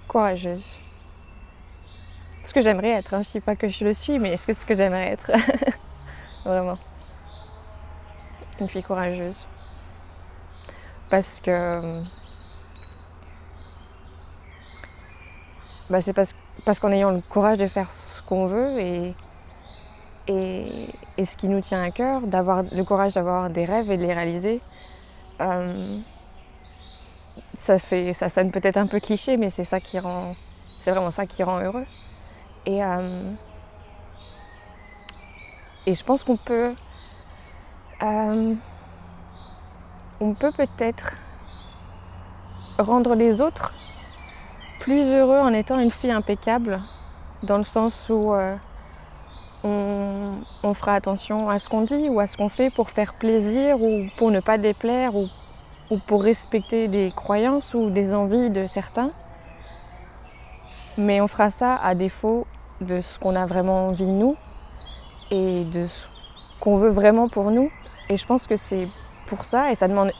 courageuse. Ce que j'aimerais être, hein. Je ne dis pas que je le suis, mais est-ce que c'est ce que j'aimerais être? Vraiment. Une fille courageuse. Parce que c'est parce qu'en ayant le courage de faire ce qu'on veut et ce qui nous tient à cœur, d'avoir le courage d'avoir des rêves et de les réaliser, ça sonne peut-être un peu cliché, mais c'est vraiment ça qui rend heureux. Et je pense on peut peut-être rendre les autres plus heureux en étant une fille impeccable, dans le sens où on fera attention à ce qu'on dit ou à ce qu'on fait pour faire plaisir ou pour ne pas déplaire ou pour respecter des croyances ou des envies de certains. Mais on fera ça à défaut de ce qu'on a vraiment envie nous et de ce qu'on veut vraiment pour nous. Et je pense que c'est pour ça, et ça demande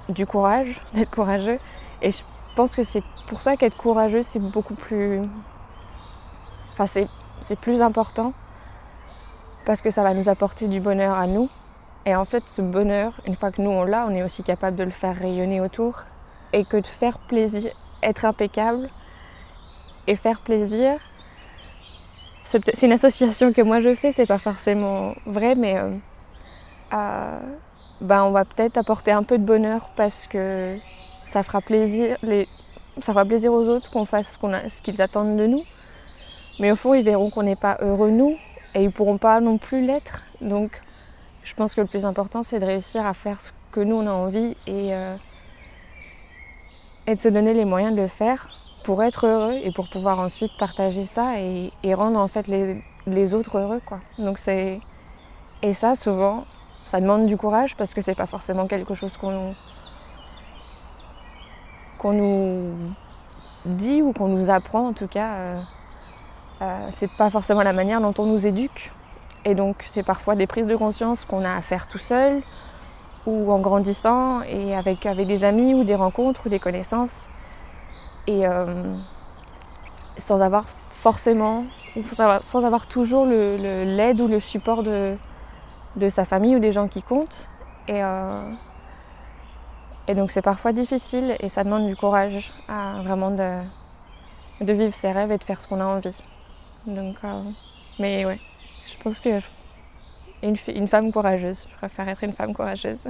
du courage, d'être courageux. Et je pense que c'est pour ça qu'être courageux, c'est beaucoup plus... Enfin, c'est plus important parce que ça va nous apporter du bonheur à nous. Et en fait, ce bonheur, une fois que nous on l'a, on est aussi capable de le faire rayonner autour. Et que de faire plaisir, être impeccable et faire plaisir, c'est une association que moi je fais, c'est pas forcément vrai, mais on va peut-être apporter un peu de bonheur parce que ça fera plaisir aux autres qu'on fasse ce qu'ils attendent de nous. Mais au fond, ils verront qu'on n'est pas heureux nous et ils pourront pas non plus l'être. Donc, je pense que le plus important, c'est de réussir à faire ce que nous on a envie et de se donner les moyens de le faire pour être heureux et pour pouvoir ensuite partager ça et rendre en fait les autres heureux, quoi. Donc et ça, souvent, ça demande du courage parce que c'est pas forcément quelque chose qu'on nous dit ou qu'on nous apprend, en tout cas. C'est pas forcément la manière dont on nous éduque. Et donc, c'est parfois des prises de conscience qu'on a à faire tout seul ou en grandissant et avec des amis ou des rencontres ou des connaissances. Et sans avoir forcément, sans avoir toujours l'aide ou le support de sa famille ou des gens qui comptent. Et donc c'est parfois difficile et ça demande du courage vraiment de vivre ses rêves et de faire ce qu'on a envie. Donc, mais ouais, je pense que une femme courageuse, je préfère être une femme courageuse.